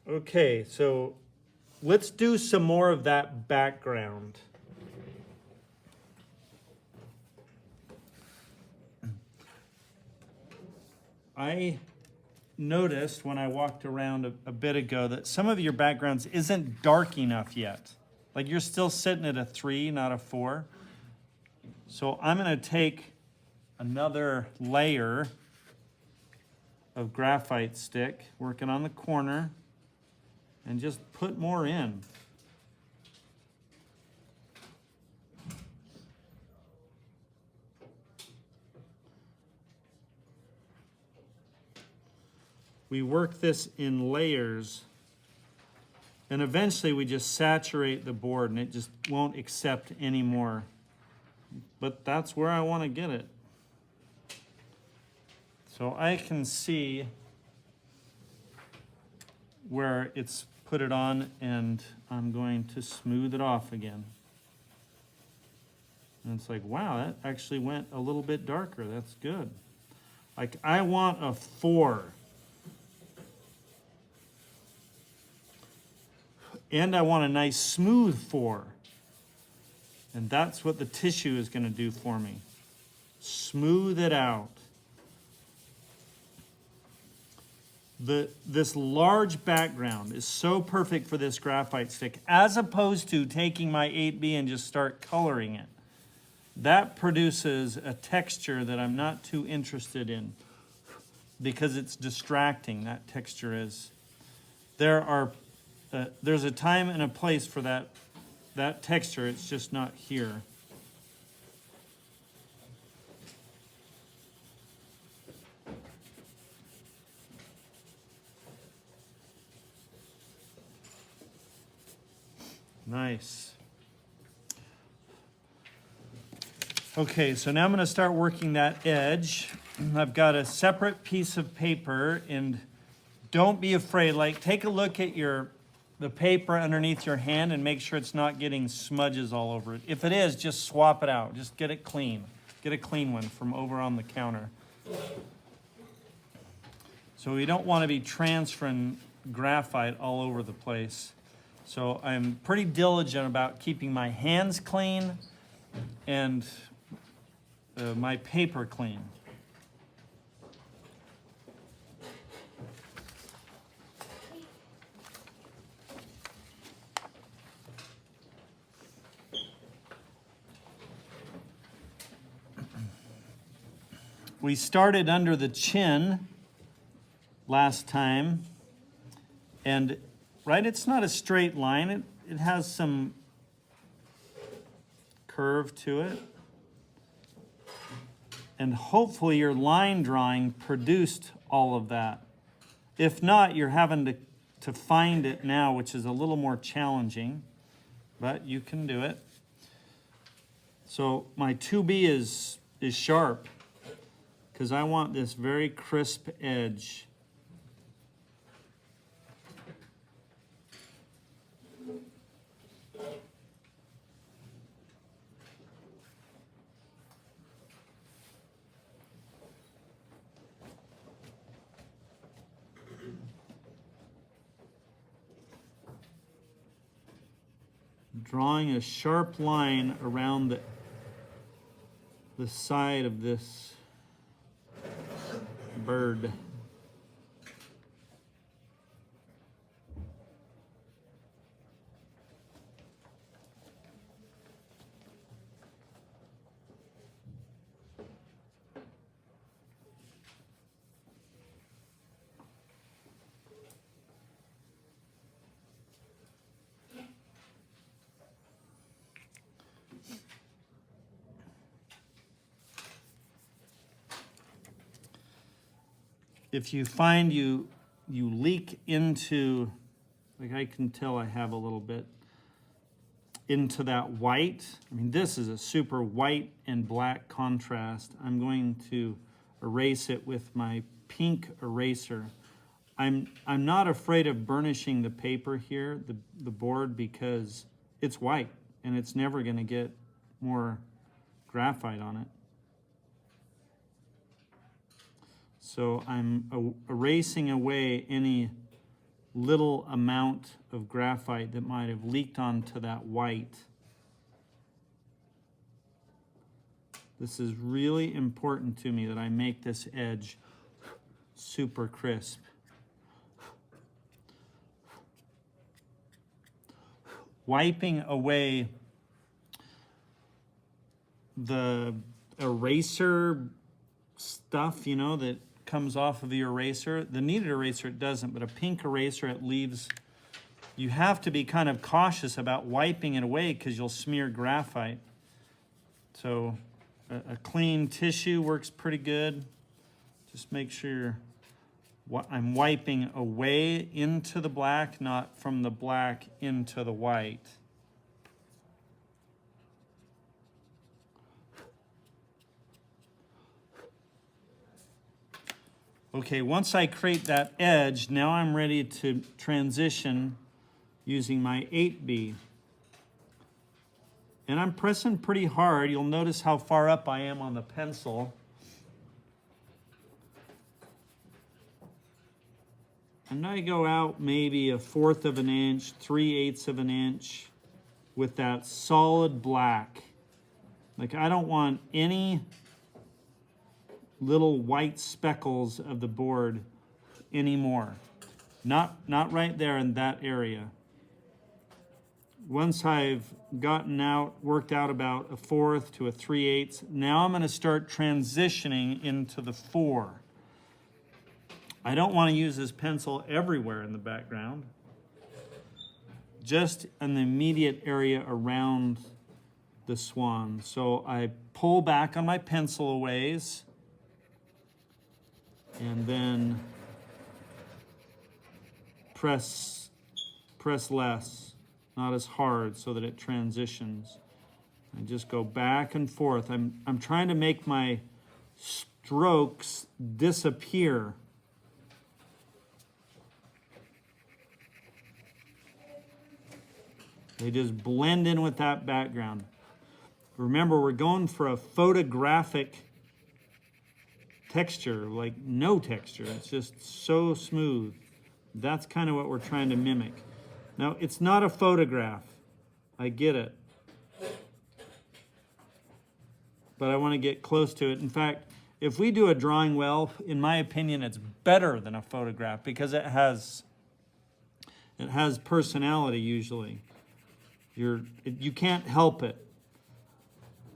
Okay, so let's do some more of that background. I noticed when I walked around a bit ago that some of your backgrounds isn't dark enough yet. Like you're still sitting at a 3, not a 4. So I'm going to take another layer of graphite stick, working on the corner, and just put more in. We work this in layers, and eventually we just saturate the board and it just won't accept any more. But that's where I want to get it. So I can see where it's put it on, and I'm going to smooth it off again. And it's like, wow, that actually went a little bit darker. That's good. Like, I want a 4. And I want a nice smooth 4. And that's what the tissue is going to do for me. Smooth it out. This large background is so perfect for this graphite stick, as opposed to taking my 8B and just start coloring it. That produces a texture that I'm not too interested in because it's distracting. That texture is. There's a time and a place for that texture. It's just not here. Nice. Okay, so now I'm going to start working that edge. I've got a separate piece of paper, and don't be afraid. Like, take a look at the paper underneath your hand and make sure it's not getting smudges all over it. If it is, just swap it out. Just get it clean. Get a clean one from over on the counter. So we don't want to be transferring graphite all over the place. So I'm pretty diligent about keeping my hands clean and my paper clean. We started under the chin last time, and right, it's not a straight line. It has some curve to it. And hopefully your line drawing produced all of that. If not, you're having to find it now, which is a little more challenging, but you can do it. So my 2B is sharp because I want this very crisp edge. Drawing a sharp line around the side of this bird. If you find you leak into, like I can tell I have a little bit, into that white. I mean, this is a super white and black contrast. I'm going to erase it with my pink eraser. I'm not afraid of burnishing the paper here, the board, because it's white and it's never going to get more graphite on it. So I'm erasing away any little amount of graphite that might have leaked onto that white. This is really important to me that I make this edge super crisp. Wiping away the eraser stuff, you know, that comes off of the eraser. The kneaded eraser, it doesn't, but a pink eraser, it leaves. You have to be kind of cautious about wiping it away because you'll smear graphite. So a clean tissue works pretty good. Just make sure I'm wiping away into the black, not from the black into the white. Okay, once I create that edge, now I'm ready to transition using my 8B. And I'm pressing pretty hard. You'll notice how far up I am on the pencil. And I go out maybe 1/4 of an inch, 3/8 of an inch with that solid black. Like I don't want any little white speckles of the board anymore. Not right there in that area. Once I've worked out about 1/4 to 3/8, now I'm going to start transitioning into the 4. I don't want to use this pencil everywhere in the background, just in the immediate area around the swan. So I pull back on my pencil a ways, and then press less, not as hard, so that it transitions. I just go back and forth. I'm trying to make my strokes disappear. They just blend in with that background. Remember, we're going for a photographic texture, like no texture. It's just so smooth. That's kind of what we're trying to mimic. Now, it's not a photograph. I get it. But I want to get close to it. In fact, if we do a drawing well, in my opinion, it's better than a photograph because it has personality usually. You can't help it.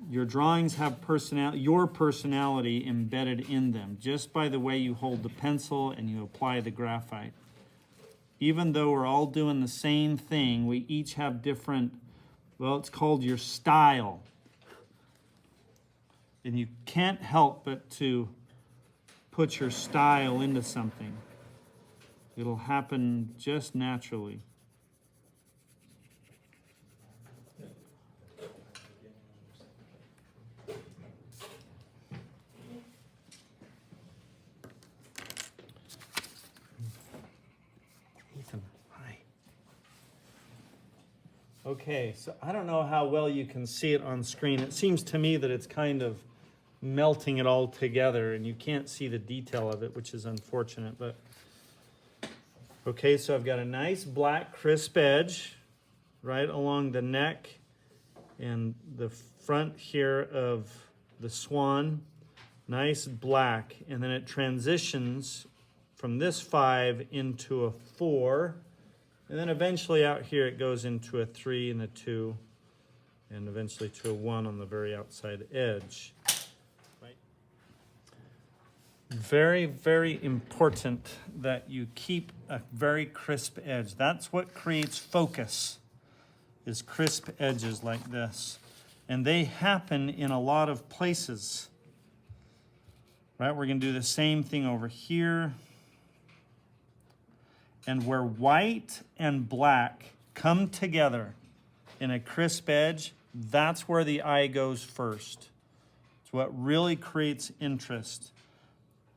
Your drawings have your personality embedded in them just by the way you hold the pencil and you apply the graphite. Even though we're all doing the same thing, we each have different, well, it's called your style. And you can't help but to put your style into something. It'll happen just naturally. Okay, so I don't know how well you can see it on screen. It seems to me that it's kind of melting it all together and you can't see the detail of it, which is unfortunate. But okay, so I've got a nice black crisp edge right along the neck and the front here of the swan. Nice black, and then it transitions from this 5 into a 4. And then eventually out here it goes into a 3 and a 2, and eventually to a 1 on the very outside edge. Right. Very, very important that you keep a very crisp edge. That's what creates focus, is crisp edges like this. And they happen in a lot of places. Right, we're going to do the same thing over here. And where white and black come together in a crisp edge, that's where the eye goes first. It's what really creates interest.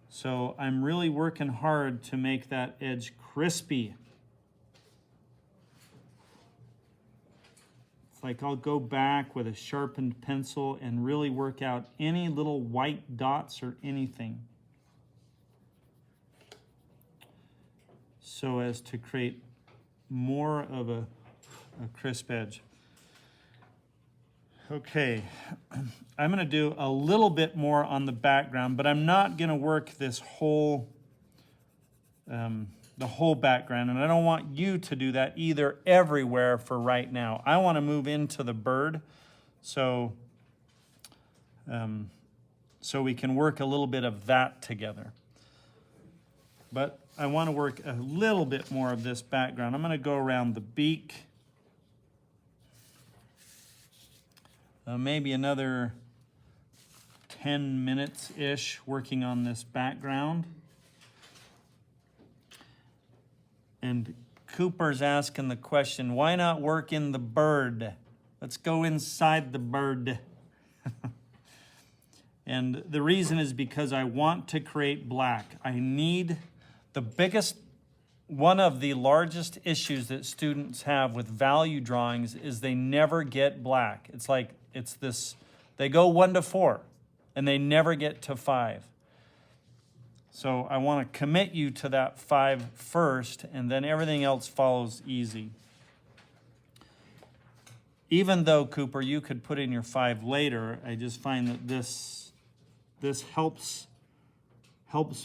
So I'm really working hard to make that edge crispy. It's like I'll go back with a sharpened pencil and really work out any little white dots or anything. so as to create more of a crisp edge. Okay, I'm going to do a little bit more on the background, but I'm not going to work this whole, the whole background, and I don't want you to do that either everywhere for right now. I want to move into the bird, so we can work a little bit of that together. But I want to work a little bit more of this background. I'm going to go around the beak. Maybe another 10 minutes-ish working on this background. And Cooper's asking the question, why not work in the bird? Let's go inside the bird. And the reason is because I want to create black. I need the biggest, one of the largest issues that students have with value drawings is they never get black. It's like, it's this, they go 1 to 4 and they never get to 5. So I want to commit you to that 5 first, and then everything else follows easy. Even though, Cooper, you could put in your 5 later, I just find that this helps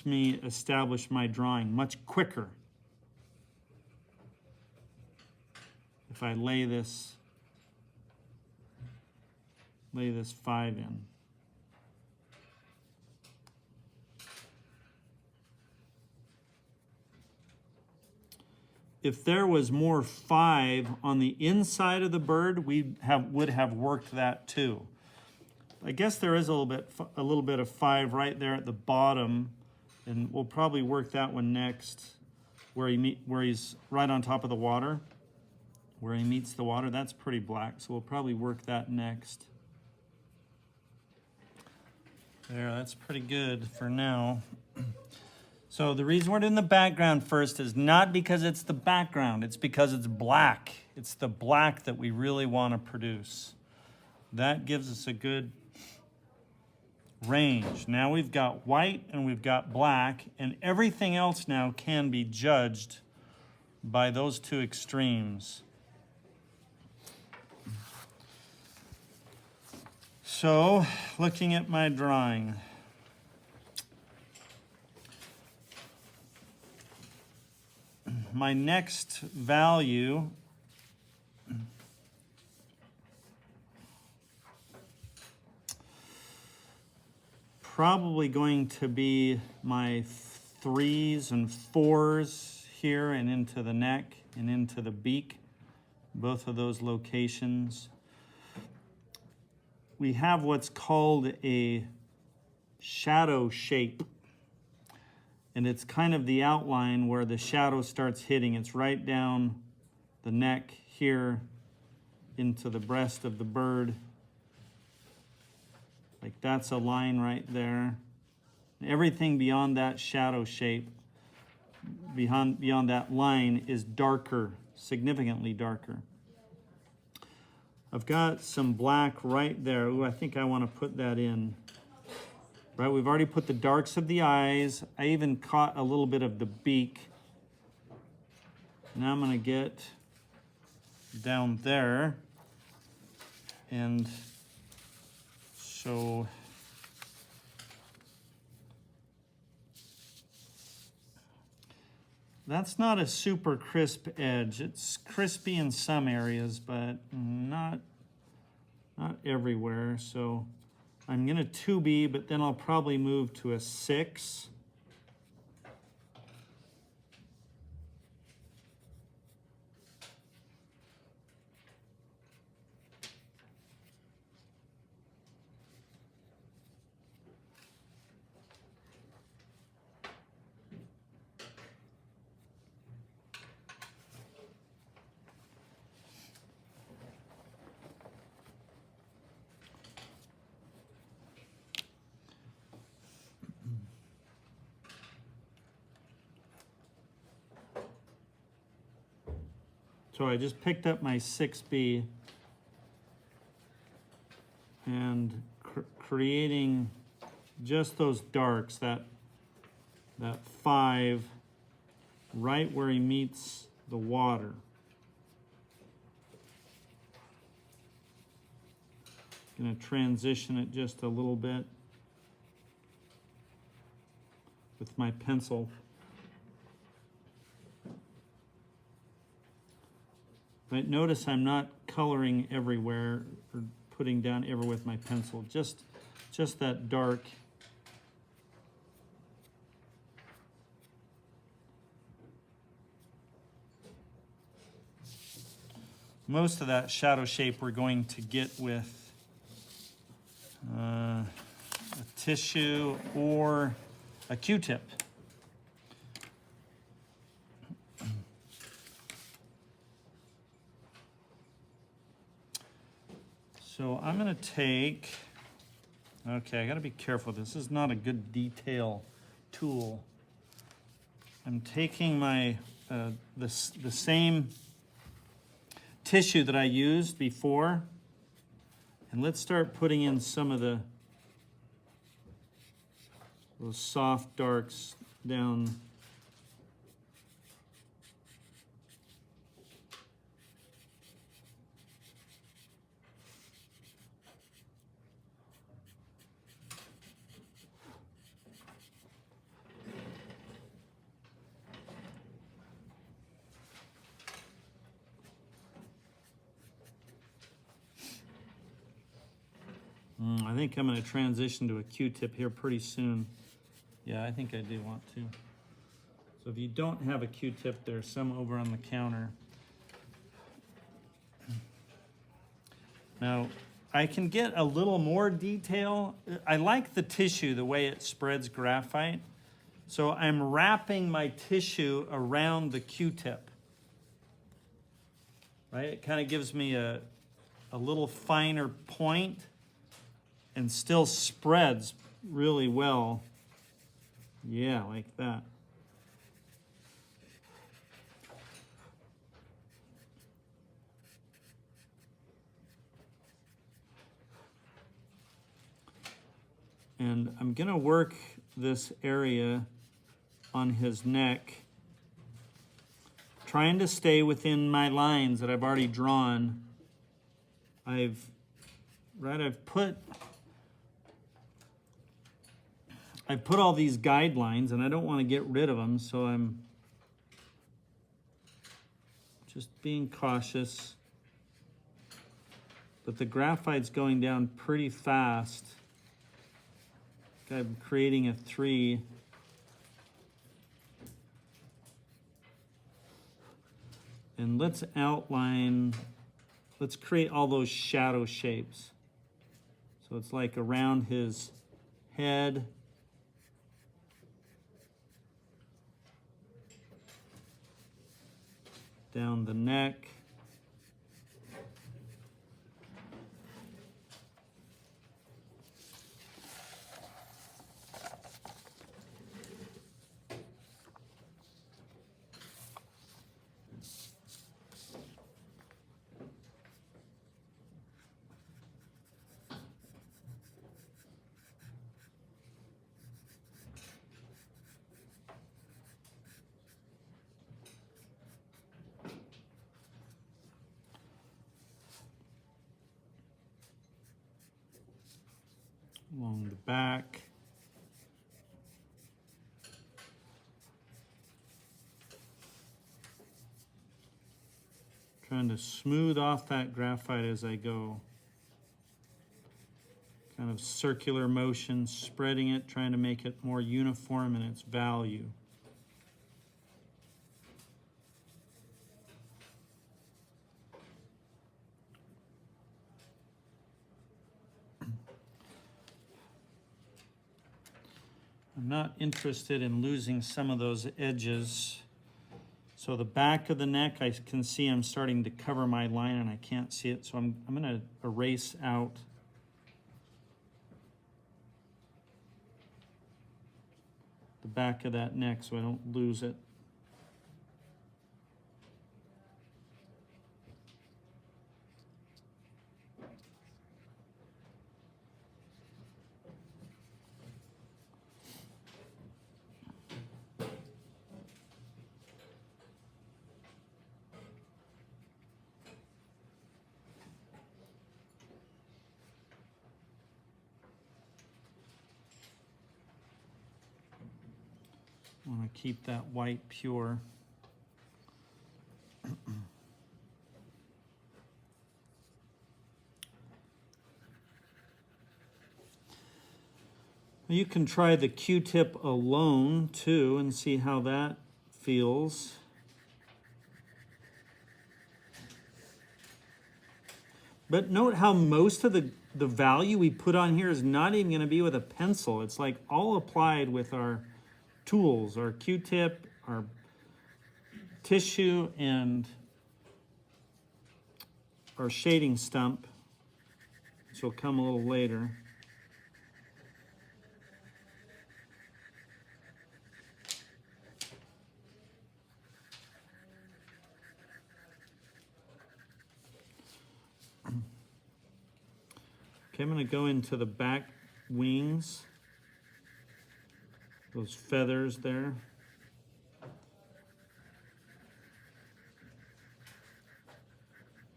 me establish my drawing much quicker if I lay this 5 in. If there was more 5 on the inside of the bird, we would have worked that too. I guess there is a little bit of 5 right there at the bottom, and we'll probably work that one next, where he's right on top of the water, where he meets the water. That's pretty black, so we'll probably work that next. There, that's pretty good for now. So the reason we're doing the background first is not because it's the background, it's because it's black. It's the black that we really want to produce. That gives us a good range. Now we've got white and we've got black, and everything else now can be judged by those 2 extremes. So, looking at my drawing, my next value probably going to be my 3s and 4s here and into the neck and into the beak, both of those locations. We have what's called a shadow shape, and it's kind of the outline where the shadow starts hitting. It's right down the neck here into the breast of the bird. Like that's a line right there. Everything beyond that shadow shape, beyond that line, is darker, significantly darker. I've got some black right there. Ooh, I think I want to put that in. Right, we've already put the darks of the eyes. I even caught a little bit of the beak. Now I'm going to get down there. And so that's not a super crisp edge. It's crispy in some areas, but not everywhere. So I'm going to 2B, but then I'll probably move to a 6. So I just picked up my 6B and creating just those darks, that 5 right where he meets the water. Going to transition it just a little bit with my pencil. But notice I'm not coloring everywhere or putting down everywhere with my pencil, just that dark. Most of that shadow shape we're going to get with a tissue or a Q-tip. So I'm going to take, okay, I got to be careful. This is not a good detail tool. I'm taking my the same tissue that I used before, and let's start putting in some of those soft darks down. I think I'm going to transition to a Q-tip here pretty soon. Yeah, I think I do want to. So if you don't have a Q-tip, there's some over on the counter. Now, I can get a little more detail. I like the tissue, the way it spreads graphite. So I'm wrapping my tissue around the Q-tip. Right? It kind of gives me a little finer point and still spreads really well. Yeah, like that. And I'm gonna work this area on his neck, trying to stay within my lines that I've already drawn. I've put all these guidelines, and I don't want to get rid of them, so I'm just being cautious. But the graphite's going down pretty fast. I'm creating a 3. And let's create all those shadow shapes. So it's like around his head. Down the neck. Along the back. Trying to smooth off that graphite as I go. Kind of circular motion, spreading it, trying to make it more uniform in its value. I'm not interested in losing some of those edges. So the back of the neck, I can see I'm starting to cover my line and I can't see it. So I'm going to erase out the back of that neck so I don't lose it. Want to keep that white pure. You can try the Q-tip alone too and see how that feels. But note how most of the value we put on here is not even going to be with a pencil. It's like all applied with our tools, our Q-tip, our tissue, and our shading stump, which will come a little later. Okay, I'm going to go into the back wings, those feathers there.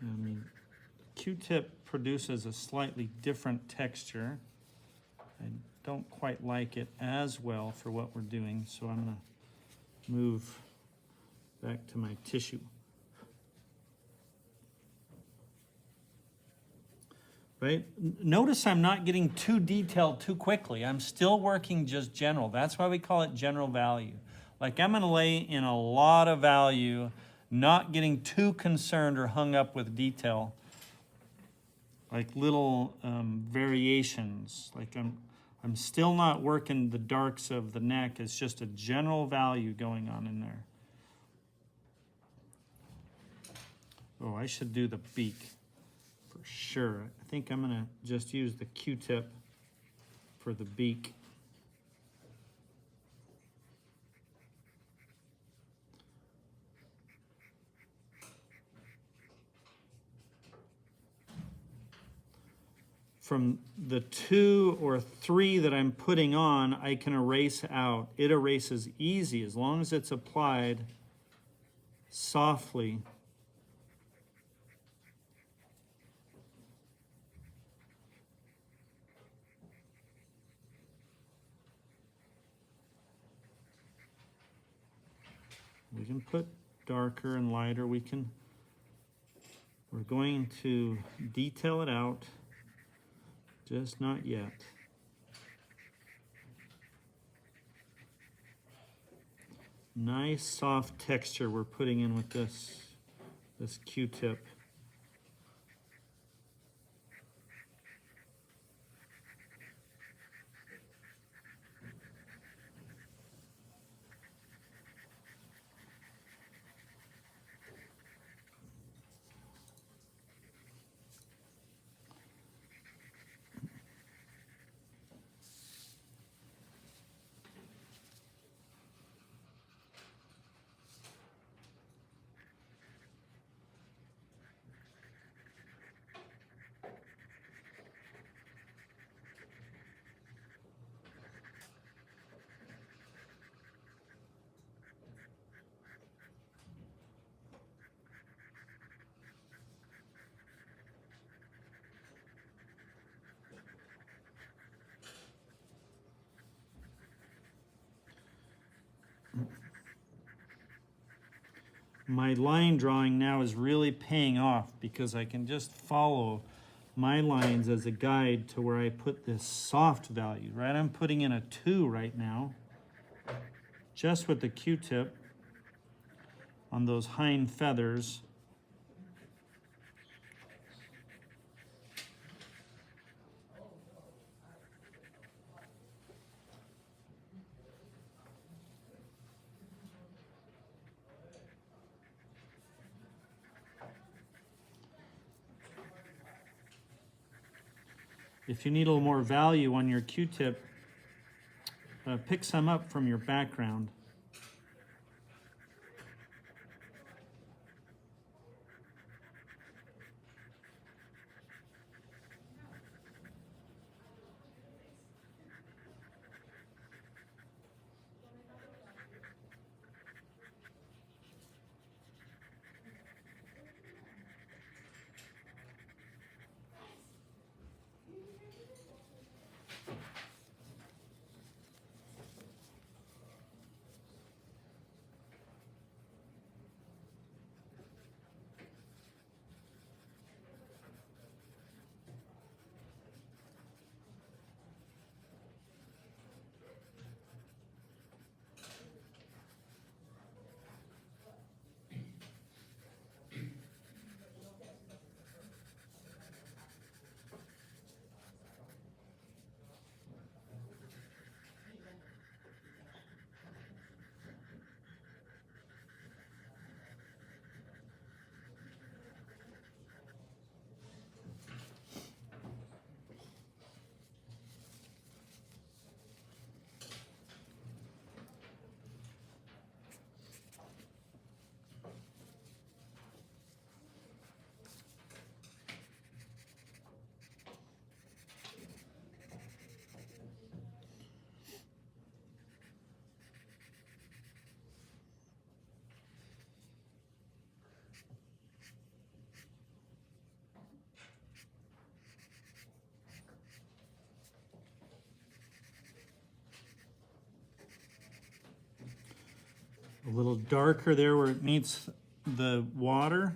I mean, Q-tip produces a slightly different texture. I don't quite like it as well for what we're doing, so I'm going to move back to my tissue. Right? Notice I'm not getting too detailed too quickly. I'm still working just general. That's why we call it general value. Like I'm going to lay in a lot of value, not getting too concerned or hung up with detail. Like little variations. Like I'm still not working the darks of the neck. It's just a general value going on in there. Oh, I should do the beak. Sure, I think I'm gonna just use the Q-tip for the beak. From the 2 or 3 that I'm putting on, I can erase out. It erases easy as long as it's applied softly. We can put darker and lighter. We're going to detail it out, just not yet. Nice soft texture we're putting in with this Q-tip. My line drawing now is really paying off because I can just follow my lines as a guide to where I put this soft value, right? I'm putting in a 2 right now, just with the Q-tip on those hind feathers. If you need a little more value on your Q-tip, pick some up from your background. A little darker there where it meets the water.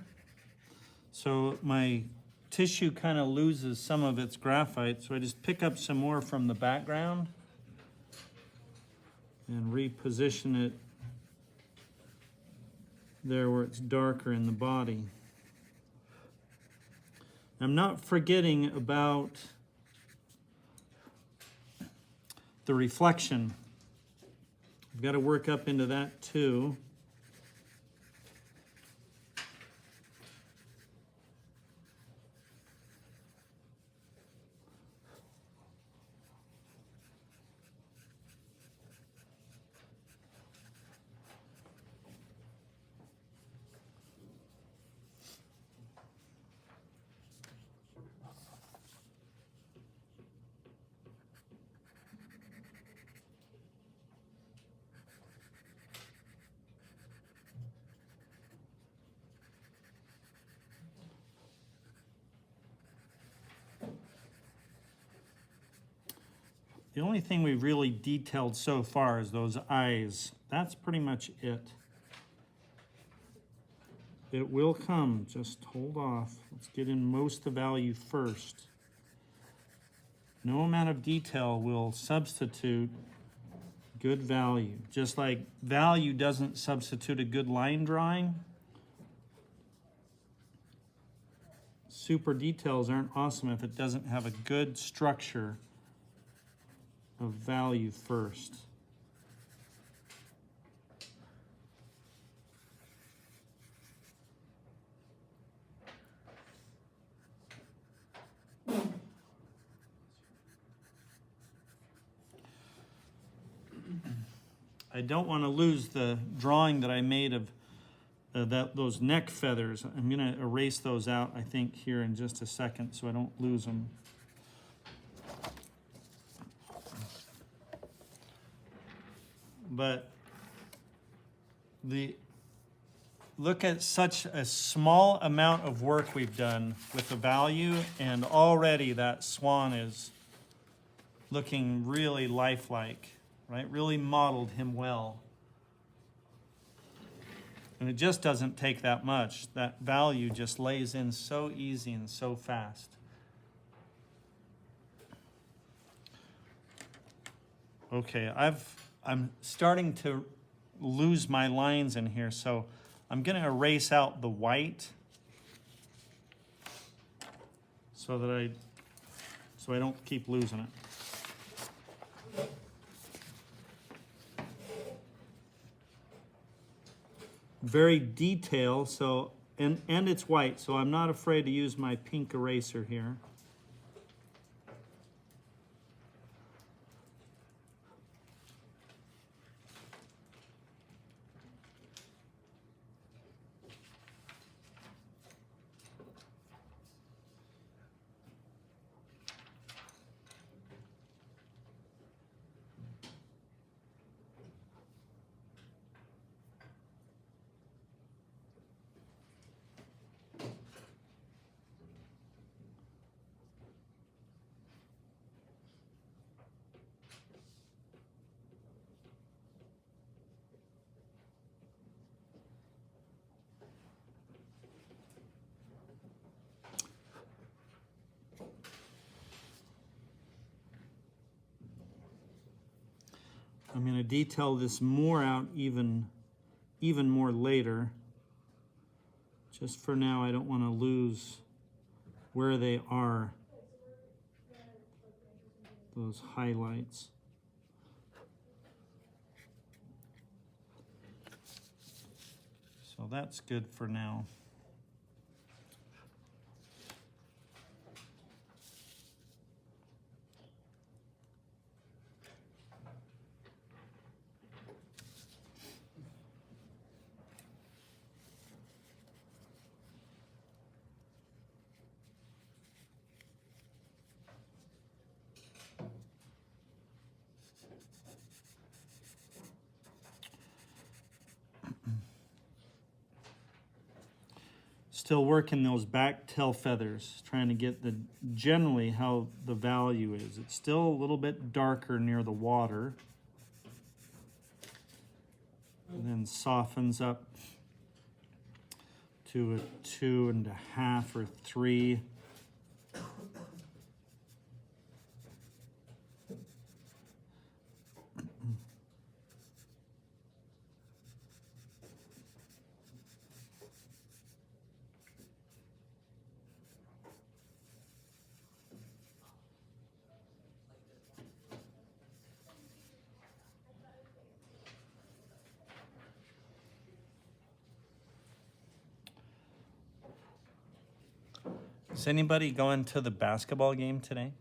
So my tissue kind of loses some of its graphite, so I just pick up some more from the background and reposition it there where it's darker in the body. I'm not forgetting about the reflection. I've got to work up into that too. The only thing we've really detailed so far is those eyes. That's pretty much it. It will come, just hold off. Let's get in most of the value first. No amount of detail will substitute good value. Just like value doesn't substitute a good line drawing, super details aren't awesome if it doesn't have a good structure of value first. I don't want to lose the drawing that I made of those neck feathers. I'm going to erase those out, I think, here in just a second so I don't lose them. But look at such a small amount of work we've done with the value, and already that swan is looking really lifelike, right? Really modeled him well. And it just doesn't take that much. That value just lays in so easy and so fast. Okay, I'm starting to lose my lines in here, so I'm going to erase out the white so I don't keep losing it. Very detailed, so and it's white, so I'm not afraid to use my pink eraser here. I'm going to detail this more out even more later. Just for now, I don't want to lose where they are, those highlights. So that's good for now. Still working those back tail feathers, trying to get generally how the value is. It's still a little bit darker near the water. and then softens up to a 2.5 or 3. Is anybody going to the basketball game today?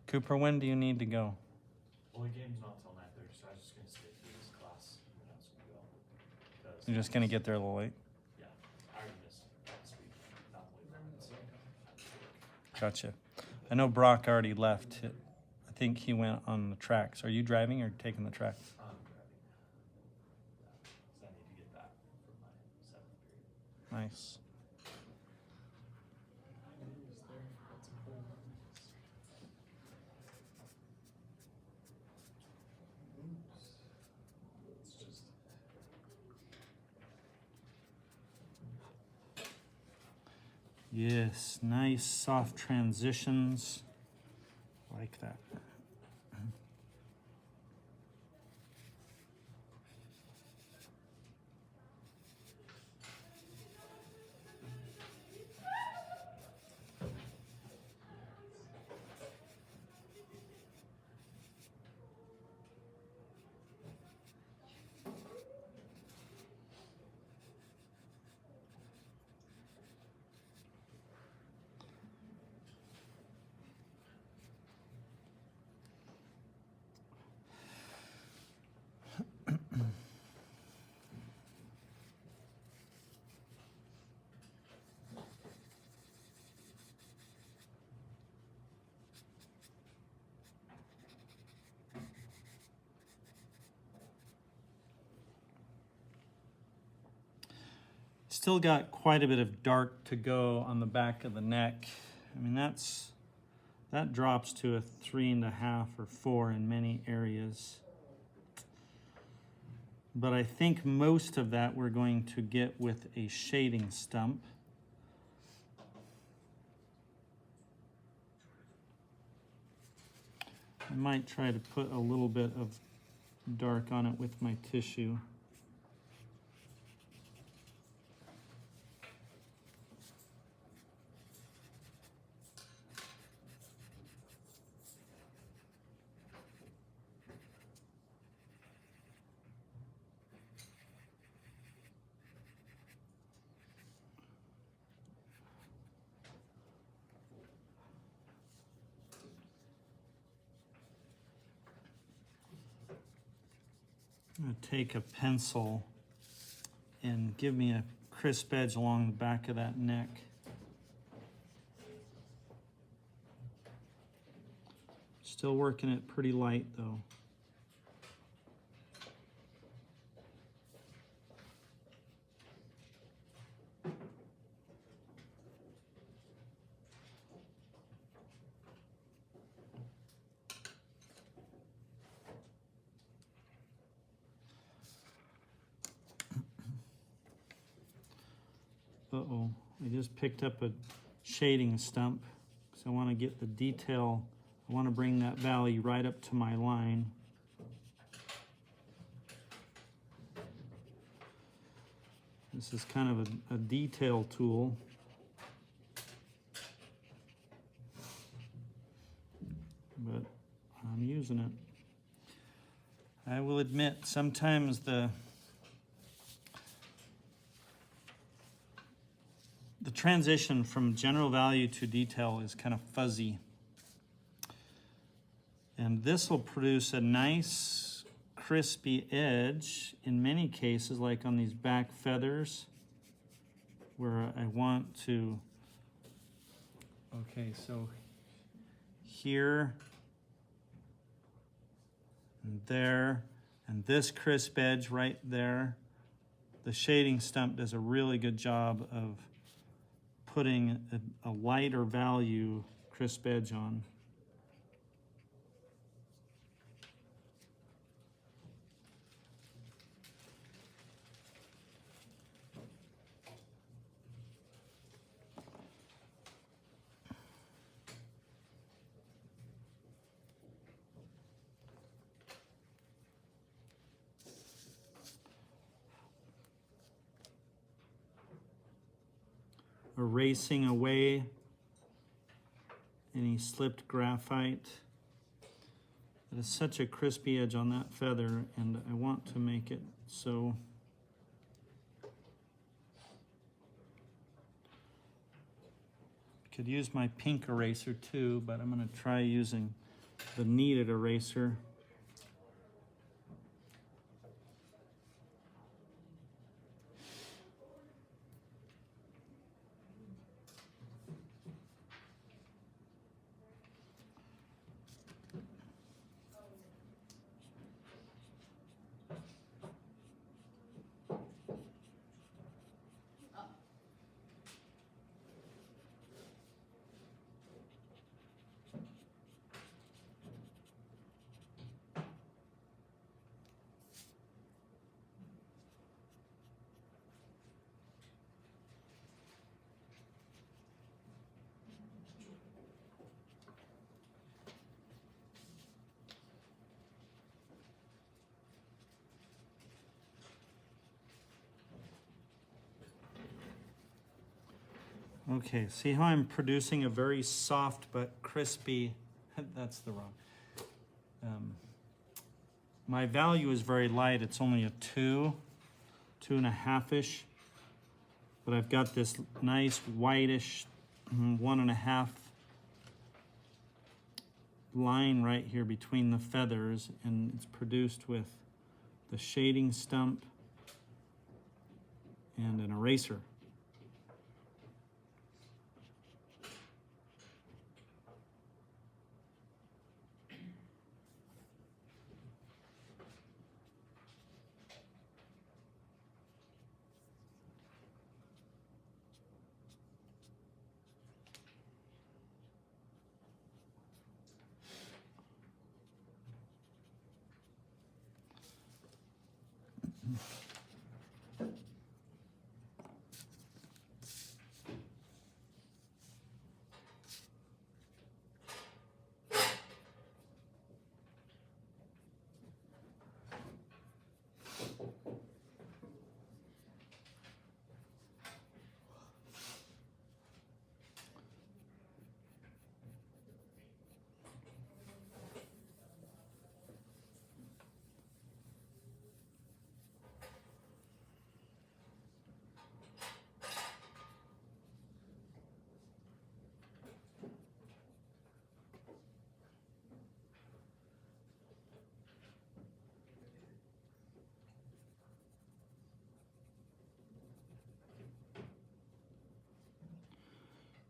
Cooper, when do you need to go? Well, the game's not till 9:30, so I was just gonna stay through this class and then I was gonna go. You're just going to get there a little late? Yeah, I already missed last week. Not believe that, so. Gotcha. I know Brock already left. I think he went on the tracks. Are you driving or taking the tracks? I'm driving. So I need to get back for my 7th period. Nice. It's just Yes, nice soft transitions. Like that. Still got quite a bit of dark to go on the back of the neck. I mean, that drops to a 3.5 or 4 in many areas. But I think most of that we're going to get with a shading stump. I might try to put a little bit of dark on it with my tissue. I'm going to take a pencil and give me a crisp edge along the back of that neck. Still working it pretty light though. Uh-oh, I just picked up a shading stump because I want to get the detail. I want to bring that valley right up to my line. This is kind of a detail tool. But I'm using it. I will admit, sometimes the transition from general value to detail is kind of fuzzy. And this will produce a nice crispy edge in many cases, like on these back feathers, where I want to, okay, so here and there, and this crisp edge right there. The shading stump does a really good job of putting a lighter value crisp edge on. erasing away any slipped graphite. It is such a crispy edge on that feather, and I want to make it so. Could use my pink eraser too, but I'm going to try using the kneaded eraser. Okay, see how I'm producing a very soft but crispy, that's the wrong. My value is very light, it's only a 2.5-ish, but I've got this nice whitish 1.5 line right here between the feathers, and it's produced with the shading stump and an eraser.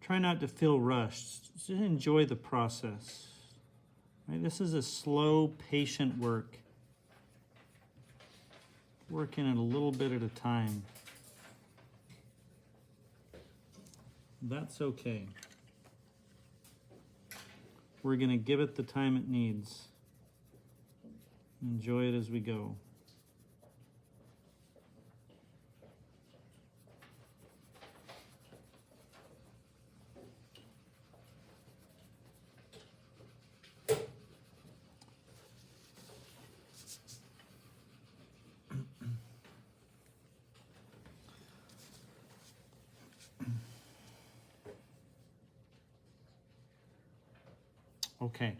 Try not to feel rushed. Just enjoy the process. Right? This is a slow, patient work. Working it a little bit at a time. That's okay. We're going to give it the time it needs. Enjoy it as we go. Okay,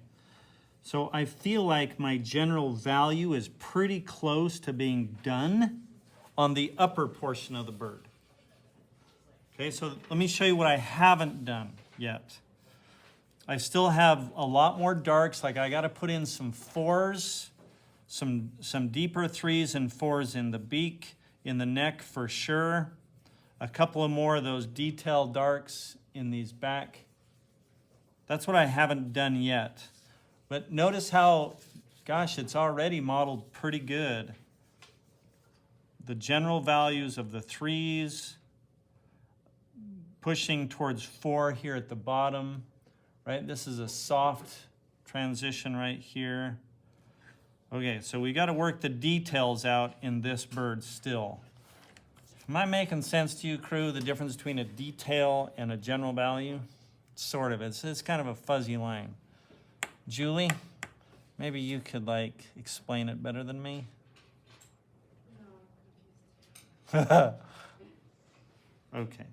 so I feel like my general value is pretty close to being done on the upper portion of the bird. Okay, so let me show you what I haven't done yet. I still have a lot more darks, like I got to put in some 4s, some deeper 3s and 4s in the beak, in the neck for sure. A couple of more of those detail darks in these back. That's what I haven't done yet. But notice how, gosh, it's already modeled pretty good. The general values of the 3s, pushing towards 4 here at the bottom, right? This is a soft transition right here. Okay, so we got to work the details out in this bird still. Am I making sense to you, crew, the difference between a detail and a general value? Sort of. It's kind of a fuzzy line. Julie, maybe you could explain it better than me. No, I'm confused. Okay.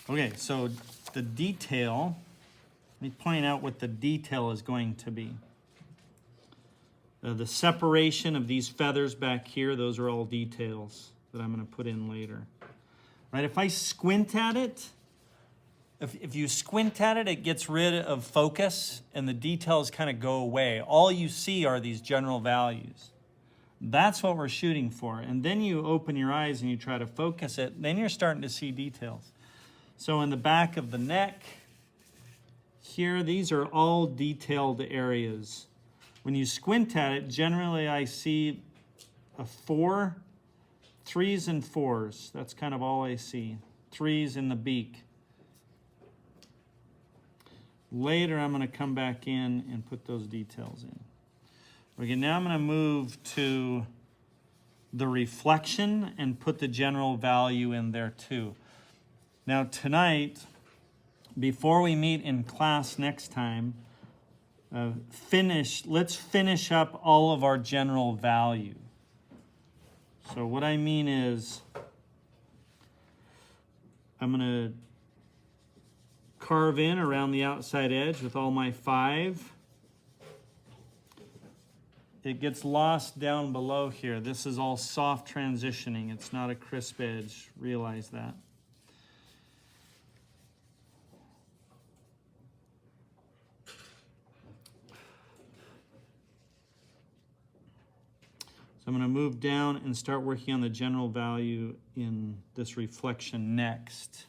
Okay, so the detail, let me point out what the detail is going to be. The separation of these feathers back here, those are all details that I'm going to put in later. Right, if I squint at it, if you squint at it, it gets rid of focus and the details kind of go away. All you see are these general values. That's what we're shooting for. And then you open your eyes and you try to focus it, then you're starting to see details. So in the back of the neck, here, these are all detailed areas. When you squint at it, generally I see a 4, 3s and 4s. That's kind of all I see. 3s in the beak. Later, I'm going to come back in and put those details in. Okay, now I'm going to move to the reflection and put the general value in there too. Now tonight, before we meet in class next time, let's finish up all of our general value. So what I mean is, I'm going to carve in around the outside edge with all my 5. It gets lost down below here. This is all soft transitioning. It's not a crisp edge. Realize that. So I'm going to move down and start working on the general value in this reflection next.